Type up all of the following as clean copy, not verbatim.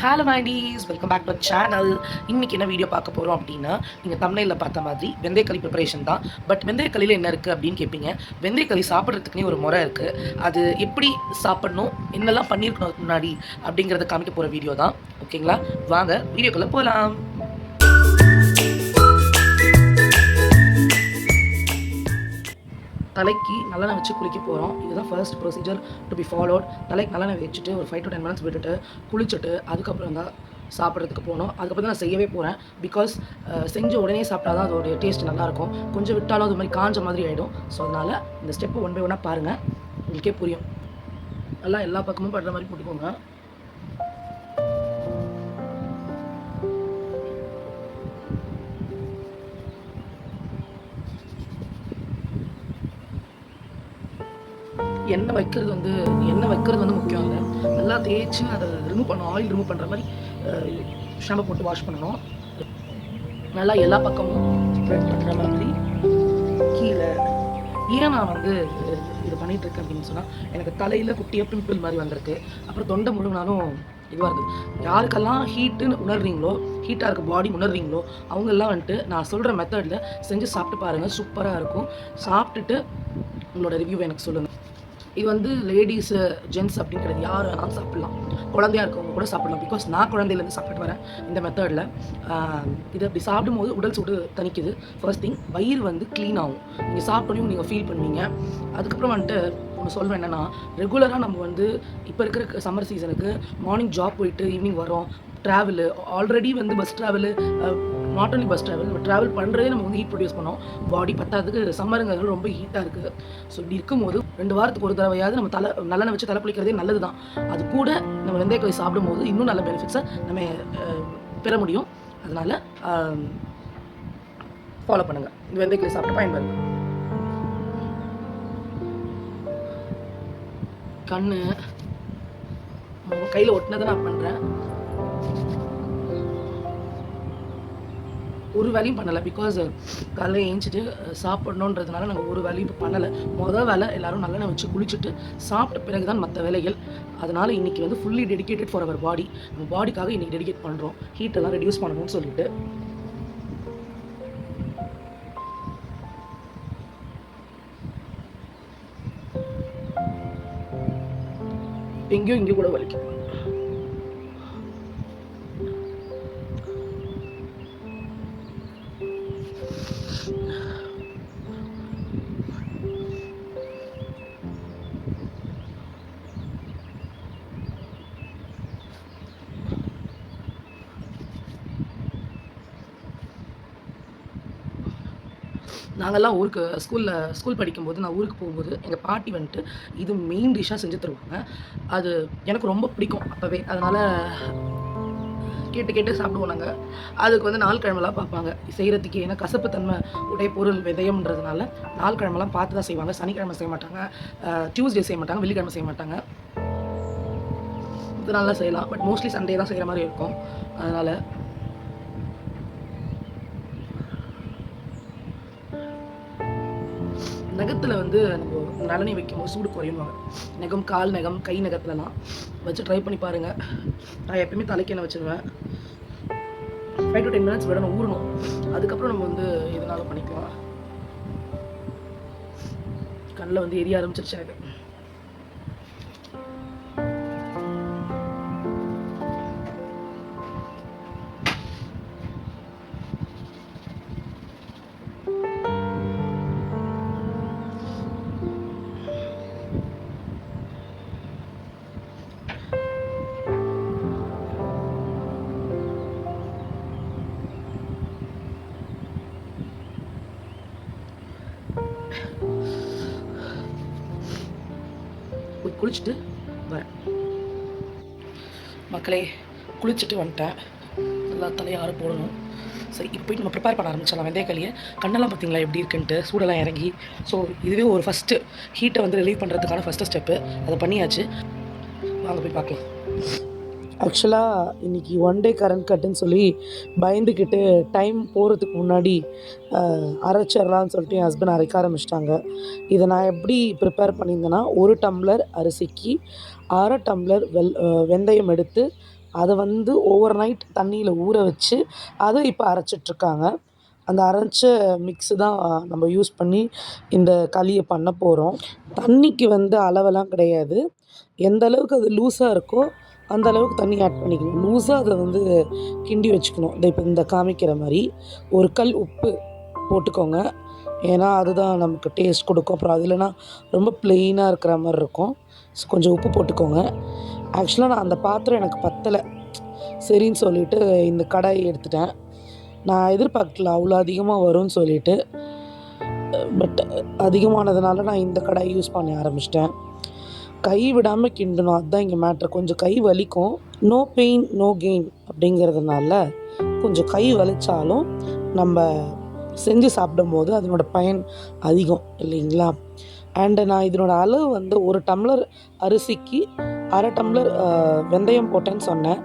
Hello mindies, welcome back to channel. இன்றைக்கி என்ன video பார்க்க போகிறோம் அப்படின்னா, நீங்கள் தமிழில் பார்த்த மாதிரி வெந்தயக்களி ப்ரிப்பரேஷன் தான். பட் வெந்தயக்களியில் என்ன இருக்குது அப்படின்னு கேட்பீங்க. வெந்தயக்களி சாப்பிட்றதுக்குனே ஒரு முறை இருக்குது. அது எப்படி சாப்பிடணும், என்னெல்லாம் பண்ணியிருக்கணும் அதுக்கு முன்னாடி அப்படிங்கிறத காமிக்க போகிற வீடியோ தான். ஓகேங்களா, வாங்க வீடியோக்குள்ளே போகலாம். தலைக்கு நல்லெண்ணெய் வச்சு குளிக்க போகிறோம். இதுதான் first procedure to be followed. தலைக்கு நல்லெண்ணெய் வச்சுட்டு ஒரு 5 to 10 minutes விட்டுட்டு குளிச்சுட்டு அதுக்கப்புறம் தான் சாப்பிட்றதுக்கு போகணும். அதுக்கப்புறம் தான் நான் செய்யவே போகிறேன். பிகாஸ் செஞ்ச உடனே சாப்பிட்டா தான் அதோடைய டேஸ்ட் நல்லாயிருக்கும். கொஞ்சம் விட்டாலும் அது மாதிரி காஞ்ச மாதிரி ஆகிடும். ஸோ அதனால் இந்த ஸ்டெப்பு ஒன் பை ஒன்னாக பாருங்கள், உங்களுக்கே புரியும். நல்லா எல்லா பக்கமும் படுற மாதிரி போட்டுக்கோங்க. எண்ணெய் வைக்கிறது வந்து முக்கியம் இல்லை. நல்லா தேய்ச்சி அதை ரிமூவ் பண்ணணும். ஆயில் ரிமூவ் பண்ணுற மாதிரி ஷாம்பு போட்டு வாஷ் பண்ணணும். நல்லா எல்லா பக்கமும் ஸ்ப்ரெட் பண்ணுற மாதிரி கீழே. ஏன் நான் வந்து இது பண்ணிகிட்ருக்கேன் அப்படின்னு சொன்னால், எனக்கு தலையில் குட்டியாக பிம்பிள் மாதிரி வந்திருக்கு. அப்புறம் தொண்டை முழுனாலும் இதுவாக இருக்குது. யாருக்கெல்லாம் ஹீட்டுன்னு உணர்றீங்களோ, ஹீட்டாக இருக்க பாடி உணர்றீங்களோ, அவங்கெல்லாம் வந்துட்டு நான் சொல்கிற மெத்தடில் செஞ்சு சாப்பிட்டு பாருங்கள். சூப்பராக இருக்கும். சாப்பிட்டுட்டு உங்களோட ரிவ்யூவை எனக்கு சொல்லுங்கள். இது வந்து லேடிஸு ஜென்ட்ஸ் அப்படின்னு கிடையாது, யார் வேணாலும் சாப்பிட்லாம். குழந்தையாக இருக்கவங்க கூட சாப்பிட்லாம். பிகாஸ் நான் குழந்தையிலேருந்து சாப்பிட்டு வரேன் இந்த மெத்தடில். இது அப்படி சாப்பிடும்போது உடல் சூடு தணிக்குது. ஃபர்ஸ்ட் திங், வயிறு வந்து க்ளீன் ஆகும். நீங்கள் சாப்பிட்டோனையும் நீங்கள் ஃபீல் பண்ணுவீங்க. அதுக்கப்புறம் வந்துட்டு ஒன்று சொல்வேன் என்னென்னா, ரெகுலராக நம்ம வந்து இப்போ இருக்கிற சம்மர் சீசனுக்கு மார்னிங் ஜாப் போயிட்டு ஈவினிங் வரோம். ட்ராவலு ஆல்ரெடி வந்து bus travel, not only bus travel, நம்ம ட்ராவல் பண்ணுறதே நம்ம வந்து ஹீட் ப்ரொடியூஸ் பண்ணோம். பாடி பத்தாததுக்கு சம்மருங்கிறது ரொம்ப ஹீட்டாக இருக்குது. ஸோ இப்படி இருக்கும்போது 2 வாரத்துக்கு ஒரு தடவையாவது நம்ம நல்லெண்ணெய் வச்சு தலை குளிக்கிறதே நல்லது தான். அது கூட நம்ம வெந்தயக்களி சாப்பிடும்போது இன்னும் நல்ல பெனிஃபிட்ஸை நம்ம பெற முடியும். அதனால் ஃபாலோ பண்ணுங்கள். இந்த வெந்தயக்களி சாப்பிட்டு பயன்படுங்க. கண்ணு கையில் ஒட்டினதை நான் பண்ணுறேன். ஒரு வேலையும் பண்ணலை. பிகாஸ் காலையில் ஏஞ்சிட்டு சாப்பிடணுன்றதுனால நாங்கள் ஒரு வேலையும் இப்போ பண்ணலை. மொதல் வேலை எல்லோரும் நல்லெண்ணெய் வச்சு குளிச்சுட்டு சாப்பிட்ட பிறகு தான் மற்ற வேலைகள். அதனால் இன்றைக்கி வந்து ஃபுல்லி டெடிக்கேட்டட் ஃபார் அவர் பாடி. நம்ம பாடிக்காக இன்றைக்கி டெடிகேட் பண்ணுறோம். ஹீட்டெல்லாம் ரெடியூஸ் பண்ணணும்னு சொல்லிட்டு. இங்கே கூட வலிக்கும். நாங்கள்லாம் ஊருக்கு ஸ்கூல் படிக்கும்போது, நான் ஊருக்கு போகும்போது எங்கள் பாட்டி வந்துட்டு இது மெயின் டிஷ்ஷாக செஞ்சு தருவாங்க. அது எனக்கு ரொம்ப பிடிக்கும் அப்போவே. அதனால் கேட்டு சாப்பிடுவோம் நாங்கள். அதுக்கு வந்து நாள் கிழமெல்லாம் பார்ப்பாங்க செய்கிறதுக்கு. ஏன்னா கசப்புத்தன்மை உடைய பொருள் விதயம்ன்றதுனால நாள் கிழமெல்லாம் பார்த்து தான் செய்வாங்க. சனிக்கிழமை செய்ய மாட்டாங்க, டியூஸ்டே செய்ய மாட்டாங்க, வெள்ளிக்கிழமை செய்ய மாட்டாங்க. இது நல்லா செய்யலாம். பட் மோஸ்ட்லி சண்டே தான் செய்கிற மாதிரி இருக்கும். அதனால் நகத்தில் வந்து நம்ம நல்லெண்ணெய் வைக்கும்போது சூடு குறையுவாங்க. நகம், கால் நகம், கை நகத்துலலாம் வச்சு ட்ரை பண்ணி பாருங்கள். நான் எப்பயுமே தலைக்கு எண்ணெய் வச்சுருவேன். 5 to 10 minutes விடணும், ஊறணும். அதுக்கப்புறம் நம்ம வந்து எதுனாலும் பண்ணிக்கலாம். கண்ணில் வந்து எரிய ஆரம்பிச்சிருச்சு எனக்கு. குளிச்சுட்டு வரேன். மக்களே, குளிச்சுட்டு வந்துட்டேன். நல்லா தலையார போடணும். சரி, இப்போ போய்ட்டு நம்ம ப்ரிப்பேர் பண்ண ஆரம்பிச்சிடலாம் வெந்தயக்களியை. கண்ணெல்லாம் பார்த்தீங்களா எப்படி இருக்குன்ட்டு, சூடெல்லாம் இறங்கி. ஸோ இதுவே ஒரு ஃபஸ்ட்டு ஹீட்டை வந்து ரிலீவ் பண்ணுறதுக்கான ஃபஸ்ட்டு ஸ்டெப்பு. அதை பண்ணியாச்சு. வாங்க போய் பார்க்கலாம். ஆக்சுவலாக இன்றைக்கி 1 day கரண்ட் கட்டுன்னு சொல்லி பயந்துக்கிட்டு டைம் போகிறதுக்கு முன்னாடி அரைச்சிட்லான்னு சொல்லிட்டு என் ஹஸ்பண்ட் அரைக்க ஆரம்பிச்சிட்டாங்க. இதை நான் எப்படி ப்ரிப்பேர் பண்ணியிருந்தேன்னா, 1 டம்ளர் அரிசிக்கு 1/2 டம்ளர் வெந்தயம் எடுத்து அதை வந்து ஓவர் நைட் தண்ணியில் ஊற வச்சு அதை இப்போ அரைச்சிட்ருக்காங்க. அந்த அரைச்ச மிக்ஸு தான் நம்ம யூஸ் பண்ணி இந்த களியை பண்ண போகிறோம். தண்ணிக்கு வந்து அளவெல்லாம் கிடையாது. எந்த அளவுக்கு அது லூஸாக இருக்கோ அந்த அளவுக்கு தண்ணி ஆட் பண்ணிக்கணும். லூஸாக அதை வந்து கிண்டி வச்சுக்கணும். இப்போ இந்த காமிக்கிற மாதிரி ஒரு கல் உப்பு போட்டுக்கோங்க. ஏன்னா அதுதான் நமக்கு டேஸ்ட் கொடுக்கும். அப்புறம் அது இல்லைன்னா ரொம்ப ப்ளெயினாக இருக்கிற மாதிரி இருக்கும். ஸோ கொஞ்சம் உப்பு போட்டுக்கோங்க. ஆக்சுவலாக நான் அந்த பாத்திரம் எனக்கு பத்தலை, சரின்னு சொல்லிவிட்டு இந்த கடாயை எடுத்துட்டேன். நான் எதிர்பார்க்கல அவ்வளோ அதிகமாக வரும்னு சொல்லிவிட்டு. பட் அதிகமானதுனால நான் இந்த கடாயை யூஸ் பண்ண ஆரம்பிச்சிட்டேன். கை விடாமல் கிண்டணும், அதுதான் இங்கே மேட்ரு. கொஞ்சம் கை வலிக்கும். நோ பெயின் நோ கெயின் அப்படிங்கிறதுனால கொஞ்சம் கை வலித்தாலும் நம்ம செஞ்சு சாப்பிடும்போது அதனோட பயன் அதிகம் இல்லைங்களா? அண்டு நான் இதனோட அளவு வந்து 1 டம்ளர் அரிசிக்கு 1/2 டம்ளர் வெந்தயம் போட்டேன்னு சொன்னேன்.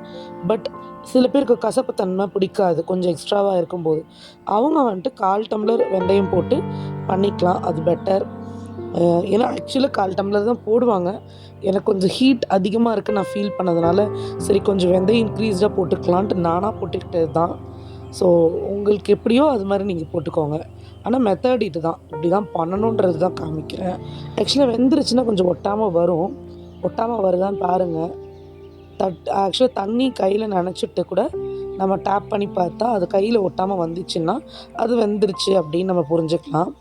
பட் சில பேருக்கு கசப்புத்தன்மை பிடிக்காது கொஞ்சம் எக்ஸ்ட்ராவாக இருக்கும்போது. அவங்க வந்துட்டு 1/4 டம்ளர் வெந்தயம் போட்டு பண்ணிக்கலாம், அது பெட்டர். ஏன்னா ஆக்சுவலாக 1/4 டம்ளர் தான் போடுவாங்க. எனக்கு கொஞ்சம் ஹீட் அதிகமாக இருக்குது நான் ஃபீல் பண்ணதுனால சரி கொஞ்சம் வெந்தயம் இன்க்ரீஸ்டாக போட்டுக்கலான்ட்டு நானாக போட்டுக்கிட்டது தான். ஸோ உங்களுக்கு எப்படியோ அது மாதிரி நீங்கள் போட்டுக்கோங்க. ஆனால் மெத்தட் இது தான், இப்படி தான் பண்ணணுன்றது தான் காமிக்கிறேன். ஆக்சுவலாக வெந்துருச்சுன்னா கொஞ்சம் ஒட்டாமல் வரும். ஒட்டாமல் வருதான்னு பாருங்கள். ஆக்சுவலாக தண்ணி கையில் நனைச்சிட்டு கூட நம்ம டேப் பண்ணி பார்த்தா அது கையில் ஒட்டாமல் வந்துச்சுன்னா அது வெந்துருச்சு அப்படின்னு நம்ம புரிஞ்சுக்கலாம்.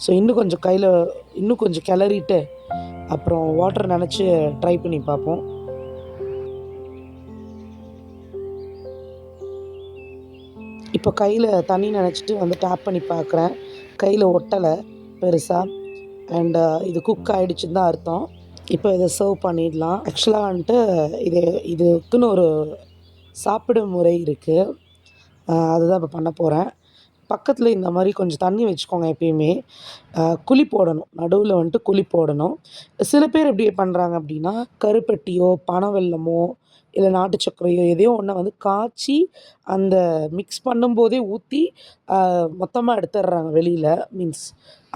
ஸோ இன்னும் கொஞ்சம் கிளறிட்டு அப்புறம் வாட்டர் நனைச்சி ட்ரை பண்ணி பார்ப்போம். இப்போ கையில் தண்ணி நனைச்சிட்டு வந்து டேப் பண்ணி பார்க்குறேன். கையில் ஒட்டலை பெருசாக. அண்டு இது குக் ஆகிடுச்சுன்னு தான் அர்த்தம். இப்போ இதை சர்வ் பண்ணிடலாம். ஆக்சுவலாக வந்துட்டு இதுக்குன்னு ஒரு சாப்பிடும் முறை இருக்குது. அதுதான் இப்போ பண்ண போகிறேன். பக்கத்தில் இந்த மாதிரி கொஞ்சம் தண்ணி வச்சுக்கோங்க. எப்பயுமே குழி போடணும், நடுவில் வந்துட்டு குழி போடணும். சில பேர் எப்படி பண்ணுறாங்க அப்படின்னா கருப்பட்டியோ பனவெல்லமோ இல்லை நாட்டு சர்க்கரையோ எதையோ ஒன்றை வந்து காய்ச்சி அந்த மிக்ஸ் பண்ணும்போதே ஊற்றி மொத்தமாக எடுத்துடுறாங்க வெளியில். மீன்ஸ்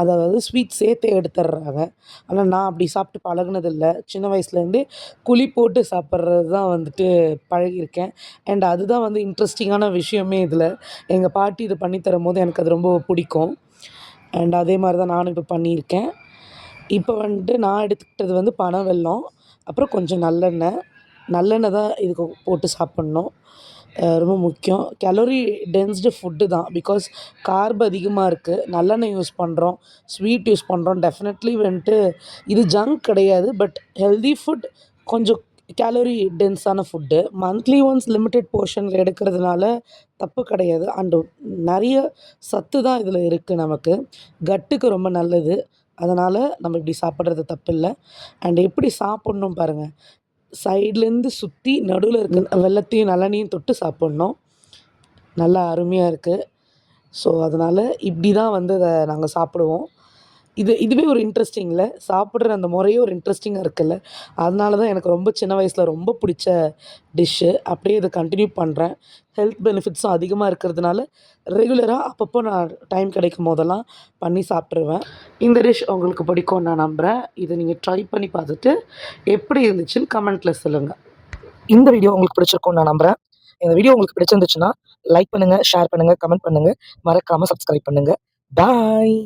அதாவது ஸ்வீட் சேர்த்தே எடுத்துடுறாங்க. ஆனால் நான் அப்படி சாப்பிட்டு பழகுனதில்லை. சின்ன வயசுலேருந்தே குழி போட்டு சாப்பிட்றது தான் வந்துட்டு பழகியிருக்கேன். அண்ட் அதுதான் வந்து இன்ட்ரெஸ்டிங்கான விஷயமே இதில். எங்கள் பாட்டி இது பண்ணி தரும்போது எனக்கு அது ரொம்ப பிடிக்கும். அண்ட் அதே மாதிரி தான் நானும் இப்போ பண்ணியிருக்கேன். இப்போ வந்துட்டு நான் எடுத்துக்கிட்டது வந்து பனவெல்லம், அப்புறம் கொஞ்சம் நல்லெண்ணெய் தான் இதுக்கு போட்டு சாப்பிட்ணும். ரொம்ப முக்கியம். கேலரி டென்ஸ்டு ஃபுட்டு தான். பிகாஸ் கார்ப் அதிகமாக இருக்குது. நல்லெண்ணெய் யூஸ் பண்ணுறோம், ஸ்வீட் யூஸ் பண்ணுறோம். டெஃபினெட்லி வந்துட்டு இது ஜங்க் கிடையாது. பட் ஹெல்தி ஃபுட், கொஞ்சம் கேலரி டென்ஸான ஃபுட்டு. மந்த்லி ஒன்ஸ் லிமிட்டெட் போர்ஷனில் எடுக்கிறதுனால தப்பு கிடையாது. அண்டு நிறைய சத்து தான் இதில் இருக்குது. நமக்கு கட்டுக்கு ரொம்ப நல்லது. அதனால் நம்ம இப்படி சாப்பிட்றது தப்பில்லை. அண்ட் எப்படி சாப்பிட்ணும் பாருங்கள். சைட்லேருந்து சுற்றி நடுவில் இருக்க வெல்லத்தையும் நல்லெண்ணையும் தொட்டு சாப்பிட்ணும். நல்லா அருமையாக இருக்குது. ஸோ அதனால் இப்படி தான் வந்து அதை நாங்கள் சாப்பிடுவோம். இதுவே ஒரு இன்ட்ரெஸ்டிங்கில் சாப்பிட்ற அந்த முறையே ஒரு இன்ட்ரெஸ்டிங்காக இருக்குல்ல. அதனால தான் எனக்கு ரொம்ப சின்ன வயசில் ரொம்ப பிடிச்ச டிஷ்ஷு. அப்படியே இதை கண்டினியூ பண்ணுறேன். ஹெல்த் பெனிஃபிட்ஸும் அதிகமாக இருக்கிறதுனால ரெகுலராக அப்பப்போ நான் டைம் கிடைக்கும் போதெல்லாம் பண்ணி சாப்பிட்ருவேன். இந்த டிஷ் உங்களுக்கு பிடிக்கும்னு நான் நம்புகிறேன். இதை நீங்கள் ட்ரை பண்ணி பார்த்துட்டு எப்படி இருந்துச்சுன்னு கமெண்ட்டில் சொல்லுங்கள். இந்த வீடியோ உங்களுக்கு பிடிச்சிருக்கும்னு நான் நம்புகிறேன். இந்த வீடியோ உங்களுக்கு பிடிச்சிருந்துச்சுன்னா லைக் பண்ணுங்கள், ஷேர் பண்ணுங்கள், கமெண்ட் பண்ணுங்கள். மறக்காமல் சப்ஸ்கிரைப் பண்ணுங்கள். பாய்.